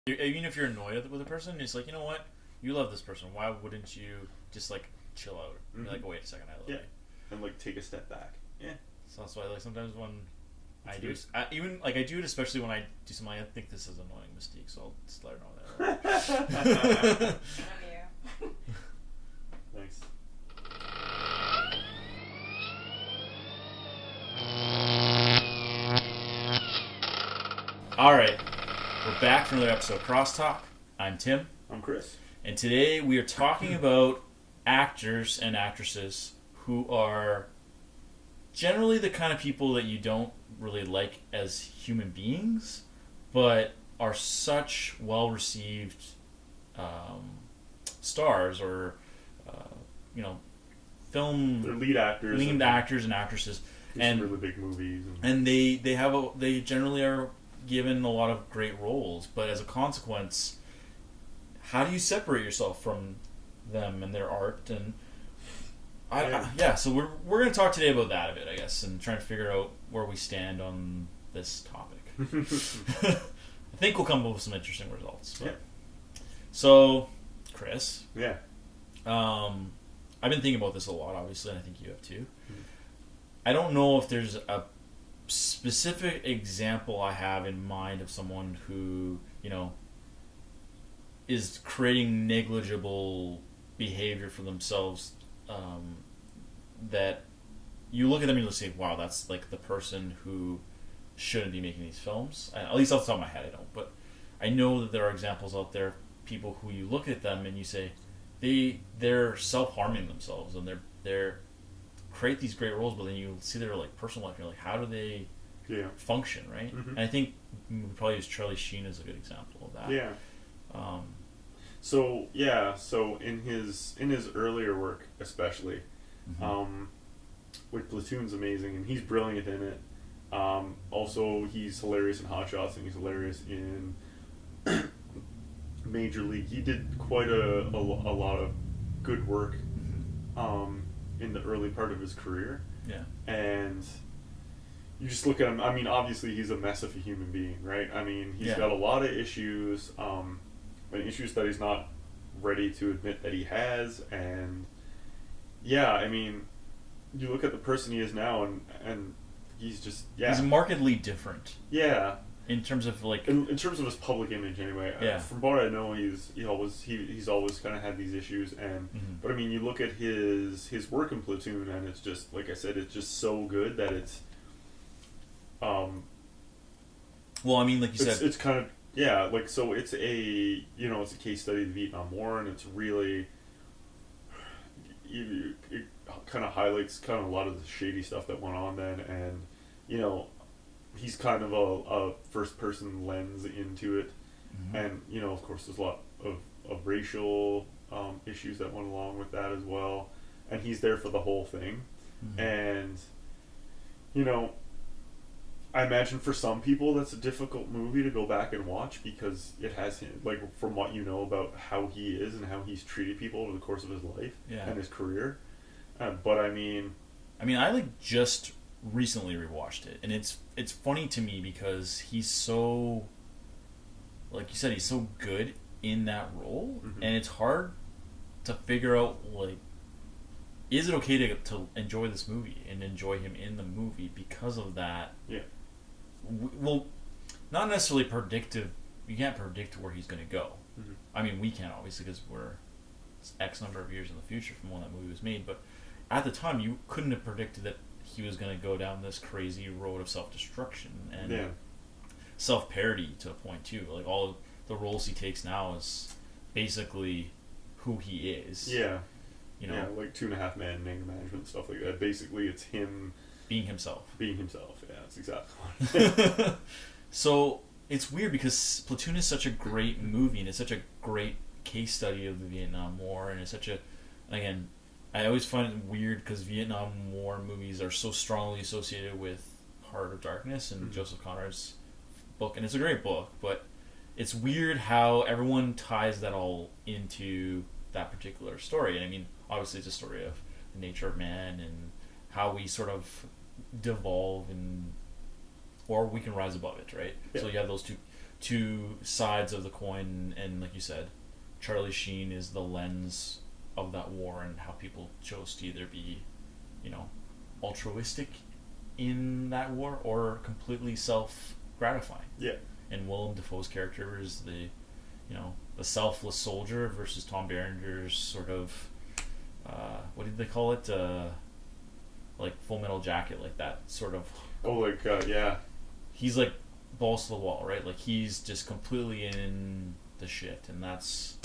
Even if you're annoyed with a person, it's like, you know what? You love this person. Why wouldn't you just like chill out? Mm-hmm. You're like, oh, wait a second, I love Yeah, you. and like take a step back. Yeah, So that's why like sometimes when it's I do, good. even like I do it, especially when I do something I think this is an annoying Mystique, so I'll just let her know that. You. Nice. All right, we're back for another episode of Crosstalk. I'm Tim, I'm Chris. and today we are talking about actors and actresses who are generally the kind of people that you don't really like as human beings, but are such well-received stars or uh, you know film They're lead actors. lead actors and actresses, in and some really big movies. and they generally are given a lot of great roles, but as a consequence, how do you separate yourself from them and their art? And so we're going to talk today about that a bit, I guess, and trying to figure out where we stand on this topic. I think we'll come up with some interesting results. But. Yeah. So, Chris, Yeah. I've been thinking about this a lot, obviously, and I think you have too. Mm-hmm. I don't know if there's a specific example I have in mind of someone who, is creating negligible behavior for themselves, that you look at them and you say, wow, that's like the person who shouldn't be making these films. At least off the top of my head, I don't. But I know that there are examples out there, people who you look at them and you say, they're self-harming themselves, and they're create these great roles, but then you see their like personal life and you're like, how do they function, right? Mm-hmm. And I think we probably use Charlie Sheen as a good example of that. Yeah. So in his earlier work, especially, Mm-hmm. like Platoon's amazing and he's brilliant in it. Also, he's hilarious in Hot Shots and he's hilarious in Major League. He did quite a lot of good work in the early part of his career. Yeah. And you just look at him, I mean, obviously he's a mess of a human being, right? I mean, he's got a lot of issues, and issues that he's not ready to admit that he has, and I mean, you look at the person he is now, and he's just, He's markedly different. Yeah. In terms of like... In terms of his public image, anyway. Yeah. From what I know, he's always kind of had these issues, and but I mean, you look at his work in Platoon, and it's just, like I said, it's just so good that it's... well, I mean, like you said... It's kind of... Yeah, like, so it's a... it's a case study of the Vietnam War, and it's really... It kind of highlights kind of a lot of the shady stuff that went on then, and, he's kind of a first-person lens into it, and, of course, there's a lot of racial issues that went along with that as well, and he's there for the whole thing, and, I imagine for some people that's a difficult movie to go back and watch because it has him, like, from what you know about how he is and how he's treated people over the course of his life and his career. But I mean, I like just recently rewatched it, and it's funny to me because he's so, like you said, he's so good in that role, and it's hard to figure out, like, is it okay to enjoy this movie and enjoy him in the movie because of that? Yeah. Well, not necessarily predictive. You can't predict where he's going to go. I mean, we can't, obviously, because we're X number of years in the future from when that movie was made, but at the time, you couldn't have predicted that he was going to go down this crazy road of self-destruction and self-parody to a point, too. Like, all of the roles he takes now is basically who he is. Yeah. Yeah, like 2.5 Men, anger management, stuff like that. Basically, it's him... Being himself. Yeah, that's exactly what So, it's weird because Platoon is such a great movie, and it's such a great case study of the Vietnam War, and it's such a... Again, I always find it weird because Vietnam War movies are so strongly associated with Heart of Darkness and Joseph Conrad's book, and it's a great book, but it's weird how everyone ties that all into that particular story. And I mean, obviously it's a story of the nature of man and how we sort of devolve or we can rise above it, right? Yeah. So you have those two sides of the coin, and like you said, Charlie Sheen is the lens of that war and how people chose to either be, altruistic in that war or completely self-gratifying. Yeah. And Willem Dafoe's character is the selfless soldier versus Tom Berenger's sort of, what did they call it? Like Full Metal Jacket, like that sort of. Oh, like, yeah. He's like balls to the wall, right? Like he's just completely in the shit, and that's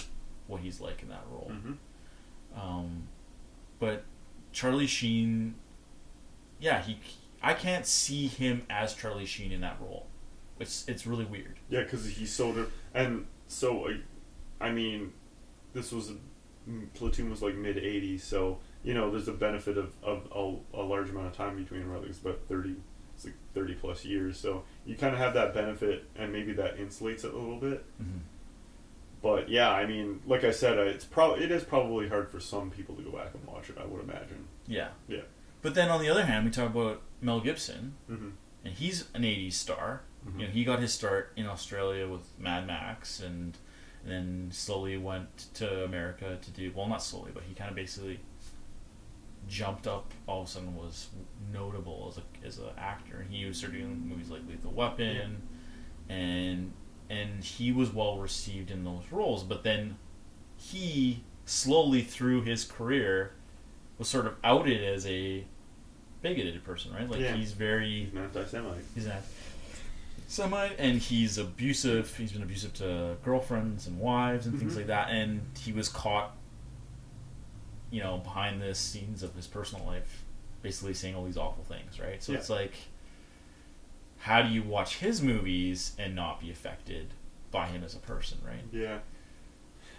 what he's like in that role. Mm-hmm. But Charlie Sheen, yeah, I can't see him as Charlie Sheen in that role. It's really weird. Yeah, because he's so and so, I mean, this was Platoon was like mid '80s, so there's a benefit of a large amount of time between, right? It's about 30 plus years, so you kind of have that benefit, and maybe that insulates it a little bit. Mm-hmm. But yeah, I mean, like I said, it is probably hard for some people to go back and watch it, I would imagine. Yeah. Yeah. But then on the other hand, we talk about Mel Gibson, mm-hmm. and he's an '80s star. Mm-hmm. He got his start in Australia with Mad Max, and then slowly went to America to do, well, not slowly, but he kind of basically jumped up, all of a sudden was notable as an actor, and he was starting doing movies like Lethal Weapon, and he was well received in those roles, but then he slowly through his career was sort of outed as a bigoted person, right? Like he's an anti-Semite. He's an anti-Semite, and he's abusive. He's been abusive to girlfriends and wives and mm-hmm. things like that, and he was caught behind the scenes of his personal life, basically saying all these awful things, right? So it's like, how do you watch his movies and not be affected by him as a person, right? Yeah.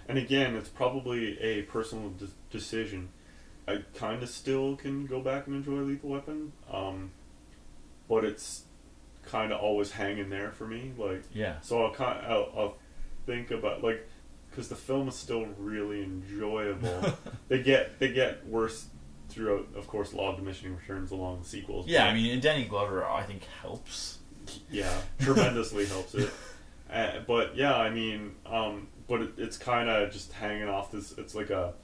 And again, it's probably a personal decision. I kind of still can go back and enjoy Lethal Weapon, but it's kind of always hanging there for me. Like, so I'll think about, like, because the film is still really enjoyable. They get worse throughout, of course, Law of Diminishing Returns along the sequels. Yeah, I mean, and Danny Glover, I think, helps. Yeah, tremendously helps it. But yeah, I mean, but it's kind of just hanging off this. It's like a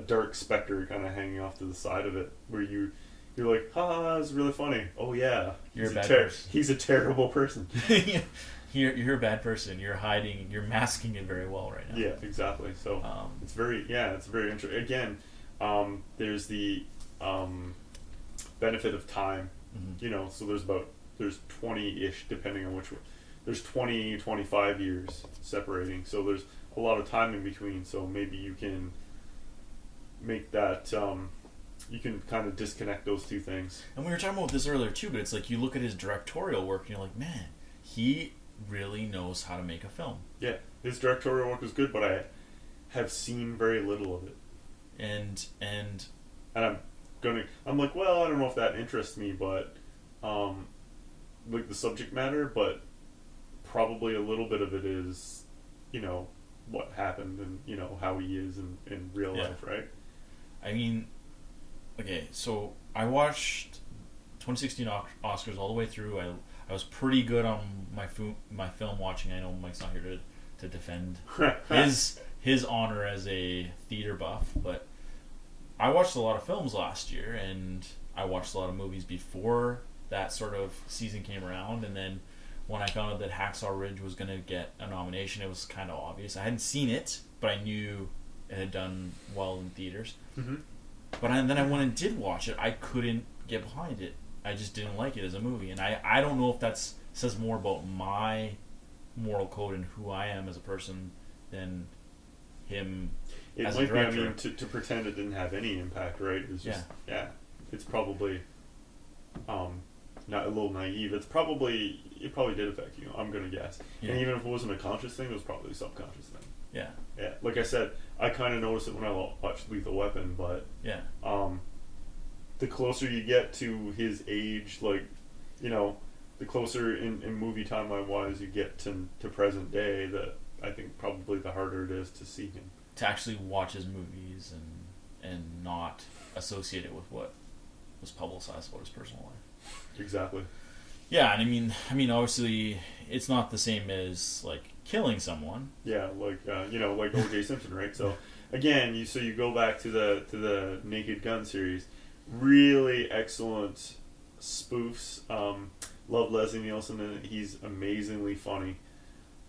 dark specter kind of hanging off to the side of it, where you're like, ha, it's really funny. Oh yeah, you're a bad person. He's a terrible person. You're a bad person. You're hiding. You're masking it very well right now. Yeah, exactly. So it's very interesting. Again, there's the benefit of time. Mm-hmm. So there's 20-ish, depending on which one. There's 20, 25 years separating. So there's a lot of time in between. So maybe you can make that. You can kind of disconnect those two things. And we were talking about this earlier too, but it's like you look at his directorial work and you're like, man, he really knows how to make a film. Yeah, his directorial work is good, but I have seen very little of it. And I'm like, well, I don't know if that interests me, but like the subject matter, but probably a little bit of it is, what happened and how he is in real life, right? I mean, okay, so I watched 2016 Oscars all the way through. I was pretty good on my film watching. I know Mike's not here to defend his honor as a theater buff, but I watched a lot of films last year, and I watched a lot of movies before that sort of season came around, and then when I found out that Hacksaw Ridge was going to get a nomination, it was kind of obvious. I hadn't seen it, but I knew it had done well in theaters. Mm-hmm. But then I went and did watch it. I couldn't get behind it. I just didn't like it as a movie, and I don't know if that says more about my moral code and who I am as a person than him as a director. I mean, to pretend it didn't have any impact, right? It was just, it's probably not a little naive. It probably did affect you, I'm going to guess. Yeah. And even if it wasn't a conscious thing, it was probably a subconscious thing. Yeah. Yeah. Like I said, I kind of noticed it when I watched Lethal Weapon, but the closer you get to his age, like, the closer in movie timeline wise you get to present day, that I think probably the harder it is to see him. To actually watch his movies and not associate it with what was publicized about his personal life. Exactly. Yeah, and I mean, obviously, it's not the same as like killing someone. Yeah, like like O.J. Simpson, right? So again, you go back to the Naked Gun series, really excellent spoofs. Love Leslie Nielsen, and he's amazingly funny.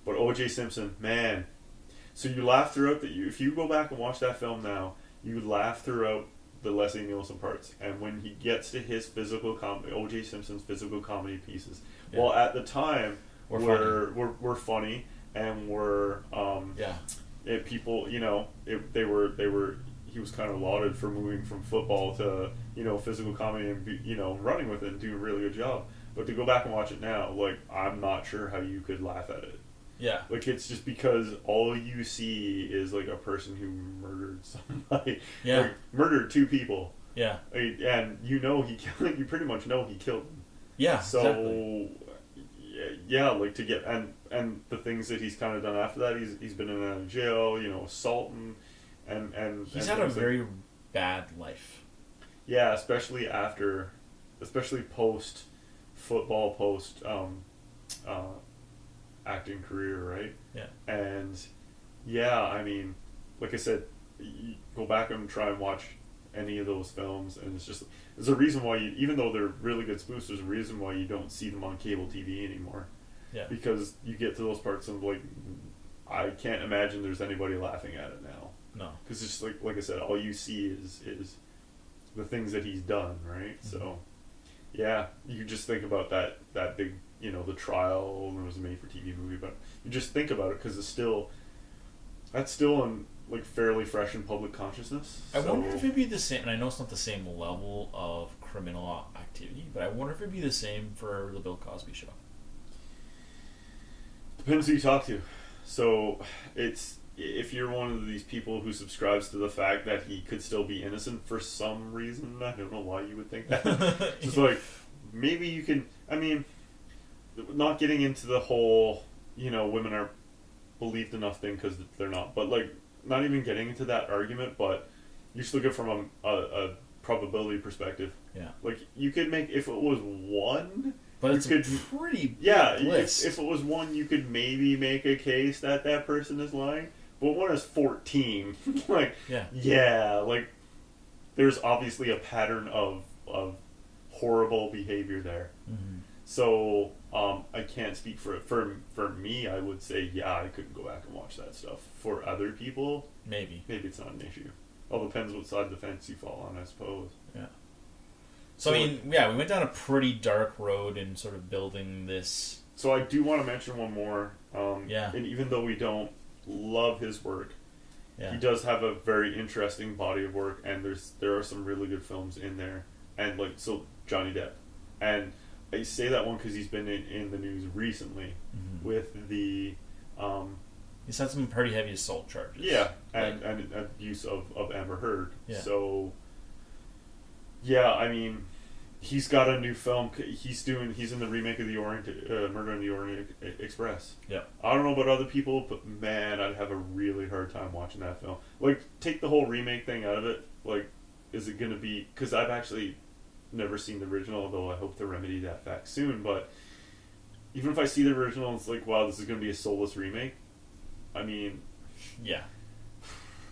But O.J. Simpson, man, so you laugh throughout if you go back and watch that film now, you laugh throughout the Leslie Nielsen parts, and when he gets to his physical comedy, O.J. Simpson's physical comedy pieces, well, at the time were funny and were people, they were he was kind of lauded for moving from football to physical comedy and running with it and doing a really good job. But to go back and watch it now, like, I'm not sure how you could laugh at it. Yeah. Like, it's just because all you see is, like, a person who murdered somebody. Yeah. Like, murdered 2 people. Yeah. And you pretty much know he killed them. Yeah, so, exactly. Yeah, like, to get, and the things that he's kind of done after that, he's been in and out of jail, assaulting, and he's had a very bad life. Yeah, especially post football, post acting career, right? Yeah. And yeah, I mean, like I said, you go back and try and watch any of those films, and there's a reason why even though they're really good spoofs, there's a reason why you don't see them on cable TV anymore. Yeah. Because you get to those parts of, like, I can't imagine there's anybody laughing at it now. No. Because it's just like I said, all you see is the things that he's done, right? Mm-hmm. So, yeah, you just think about that big, the trial, and it was a made-for-TV movie, but you just think about it because that's still in, like, fairly fresh in public consciousness. I wonder if it'd be the same, and I know it's not the same level of criminal activity, but I wonder if it'd be the same for the Bill Cosby Show. Depends who you talk to. So, if you're one of these people who subscribes to the fact that he could still be innocent for some reason, I don't know why you would think that. Just like, maybe you can, I mean, not getting into the whole, women are believed enough thing, because they're not, but, like, not even getting into that argument, but you just look at it from a probability perspective. Yeah. Like, you could make, if it was 1... But it's pretty if it was 1, you could maybe make a case that person is lying. But 1 is 14. Like, like, there's obviously a pattern of horrible behavior there. Mm-hmm. So, I can't speak for it. For me, I would say, I couldn't go back and watch that stuff. For other people, maybe it's not an issue. All depends what side of the fence you fall on, I suppose. Yeah. So, I mean, we went down a pretty dark road in sort of building this. So I do want to mention one more. And even though we don't love his work, he does have a very interesting body of work, and there are some really good films in there. And, like, so Johnny Depp. And I say that one because he's been in the news recently with the... he's had some pretty heavy assault charges. Yeah, and abuse of Amber Heard. Yeah. So... Yeah, I mean, he's got a new film. He's in the remake of the Murder on the Orient Express. Yeah. I don't know about other people, but man, I'd have a really hard time watching that film. Like, take the whole remake thing out of it. Like, is it gonna be? Because I've actually never seen the original, though I hope to remedy that fact soon. But even if I see the original, it's like, wow, this is gonna be a soulless remake. I mean, yeah,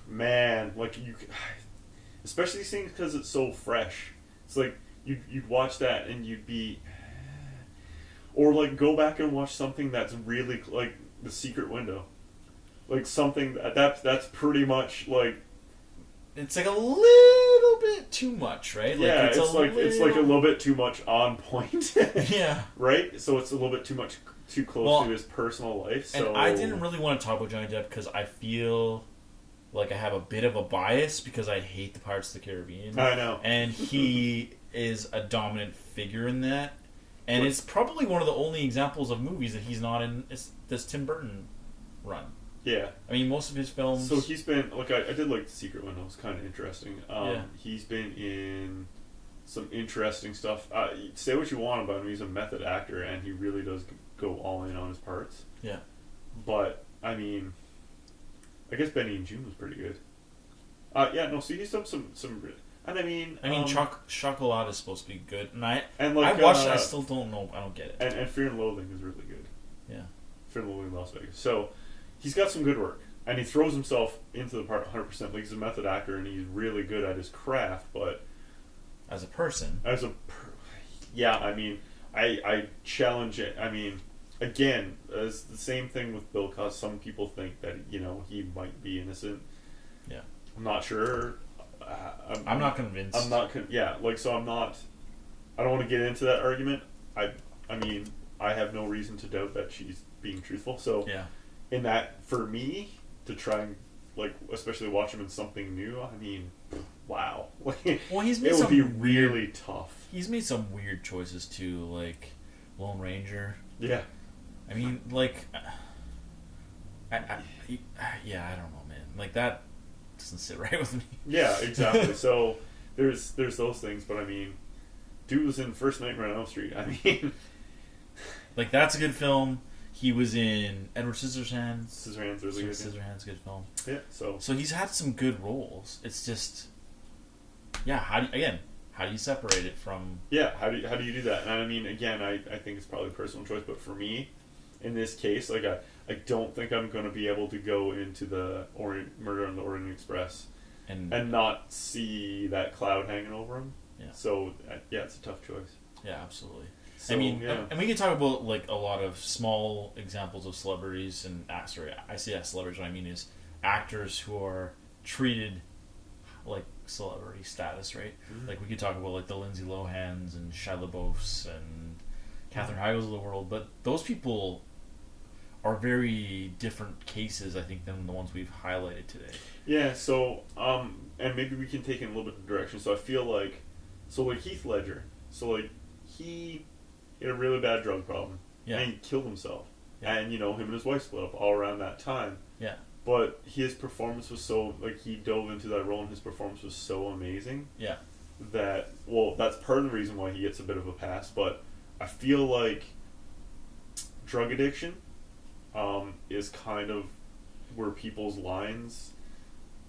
man, like especially seeing because it's so fresh. It's like you'd watch that and you'd be, or like go back and watch something that's really like The Secret Window, like something that's pretty much like. It's like a little bit too much, right? Yeah, it's like a little bit too much on point. Yeah. Right. So it's a little bit too close to his personal life. So and I didn't really want to talk about Johnny Depp because I feel like I have a bit of a bias because I hate the Pirates of the Caribbean. I know. And he is a dominant figure in that. And it's probably one of the only examples of movies that he's not in this Tim Burton run. Yeah. I mean, most of his films... So he's been... Like, I did like The Secret Window. It was kind of interesting. He's been in some interesting stuff. Say what you want about him. He's a method actor, and he really does go all in on his parts. Yeah. But, I mean... I guess Benny and June was pretty good. So he's done some And I mean, Chocolat is supposed to be good, and I like, watched it. I still don't know. I don't get it. And Fear and Loathing is really good. Yeah, Fear and Loathing in Las Vegas. So he's got some good work, and he throws himself into the part 100%. Like, he's a method actor, and he's really good at his craft. But as a person, yeah, I mean, I challenge it. I mean, again, it's the same thing with Bill Cosby. Some people think that, you know, he might be innocent. Yeah, I'm not sure. I'm not convinced. I'm not. Yeah, like, so I'm not. I don't want to get into that argument. I mean, I have no reason to doubt that she's being truthful. So yeah, in that, for me to try and, like, especially watch him in something new, I mean, wow. Well, he's made it some would be really tough. He's made some weird choices too, like Lone Ranger. Yeah. I mean, like, yeah, I don't know, man. Like, that doesn't sit right with me. Yeah, exactly. So there's those things, but I mean, dude was in First Nightmare on Elm Street. I mean, like, that's a good film. He was in Edward Scissorhands. Scissorhands, really good. Scissorhands, good film. Yeah. So he's had some good roles. It's just, yeah. How do you separate it from? Yeah. How do you do that? And I mean, again, I think it's probably a personal choice, but for me, in this case, like, I don't think I'm going to be able to go into the Murder on the Orient Express and not see that cloud hanging over him. Yeah. So yeah, it's a tough choice. Yeah, absolutely. So, I mean, yeah. and we can talk about, like, a lot of small examples of celebrities and I say that celebrities. What I mean is actors who are treated like celebrity status, right? Mm-hmm. Like, we could talk about, like, the Lindsay Lohans and Shia LaBeoufs and Katherine Heigls of the world, but those people are very different cases, I think, than the ones we've highlighted today. Yeah. So and maybe we can take it in a little bit of direction. So I feel like, like Heath Ledger. So, like, he had a really bad drug problem. Yeah. And he killed himself. Yeah. And, you know, him and his wife split up all around that time. Yeah. But his performance was so, like, he dove into that role and his performance was so amazing. Yeah. That, well, that's part of the reason why he gets a bit of a pass. But I feel like drug addiction is kind of where people's lines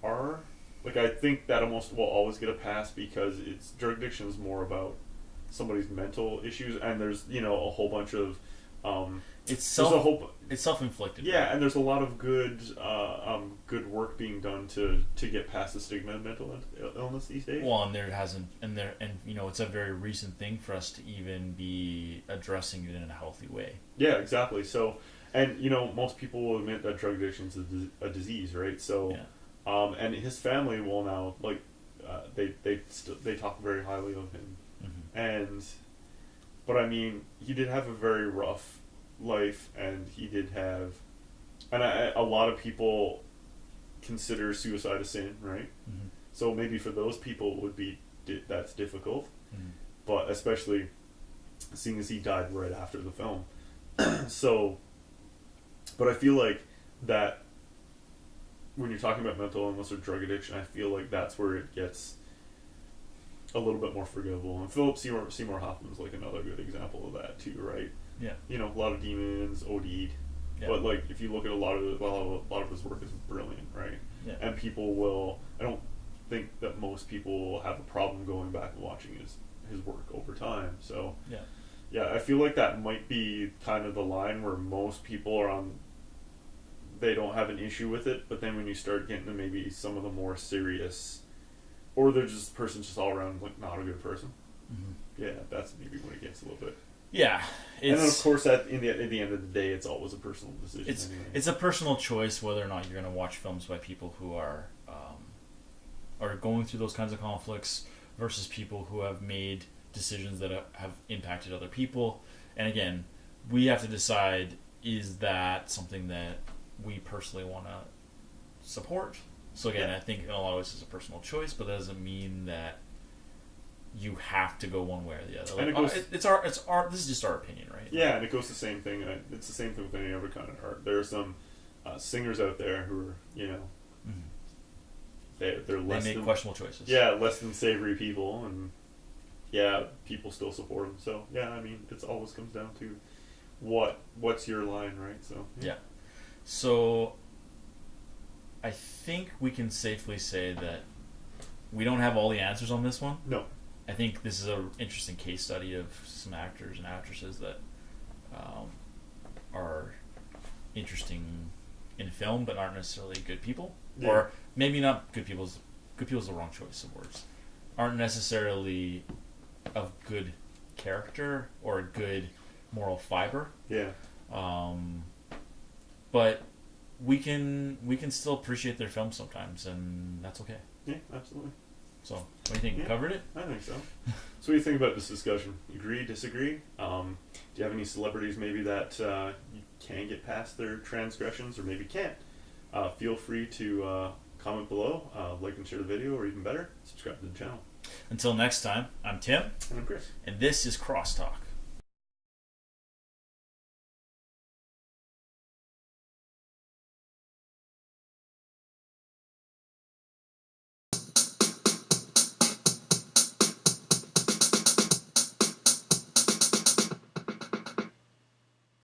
are. Like, I think that almost will always get a pass because drug addiction is more about somebody's mental issues, and there's, you know, a whole bunch of it's self-inflicted. Yeah, right? And there's a lot of good work being done to get past the stigma of mental illness these days. Well, and you know, it's a very recent thing for us to even be addressing it in a healthy way. Yeah, exactly. So, and, you know, most people will admit that drug addiction is a disease, right? So, yeah. And his family will now, like, they talk very highly of him. Mm-hmm. But I mean, he did have a very rough life, and he did have, and a lot of people consider suicide a sin, right? Mm-hmm. So maybe for those people it would be that's difficult, mm-hmm. But especially seeing as he died right after the film. So, but I feel like that when you're talking about mental illness or drug addiction, I feel like that's where it gets a little bit more forgivable. And Philip Seymour Hoffman's like another good example of that too, right? Yeah. You know, a lot of demons, OD'd. Yeah. But, like, if you look at a lot of his work is brilliant, right? Yeah. And people will, I don't think that most people will have a problem going back and watching his work over time. So, yeah, I feel like that might be kind of the line where most people are on, they don't have an issue with it, but then when you start getting to maybe some of the more serious, or they're just person's just all around, like, not a good person. Mm-hmm. Yeah, that's maybe when it gets a little bit. Yeah, and then of course at the end of the day, it's always a personal decision. It's a personal choice whether or not you're going to watch films by people who are going through those kinds of conflicts versus people who have made decisions that have impacted other people. And again, we have to decide, is that something that we personally want to support? So again, I think in a lot of ways it's a personal choice, but that doesn't mean that you have to go one way or the other. Like, and it's our this is just our opinion, right? Yeah, and it goes the same thing. It's the same thing with any other kind of art. There are some singers out there who are, you know, they're less they make questionable choices. Yeah, less than savory people, and yeah, people still support them. So yeah, I mean, it always comes down to what's your line, right? So yeah. So I think we can safely say that we don't have all the answers on this one. No. I think this is an interesting case study of some actors and actresses that are interesting in film, but aren't necessarily good people, or maybe not good people. Good people is the wrong choice of words. Aren't necessarily of good character or a good moral fiber. Yeah. But we can still appreciate their films sometimes, and that's okay. Yeah, absolutely. So, what do you think? Yeah, Covered it? I think so. So, what do you think about this discussion? Agree, disagree? Do you have any celebrities maybe that you can get past their transgressions, or maybe can't? Feel free to comment below, like and share the video, or even better, subscribe to the channel. Until next time, I'm Tim. And I'm Chris. And this is Crosstalk.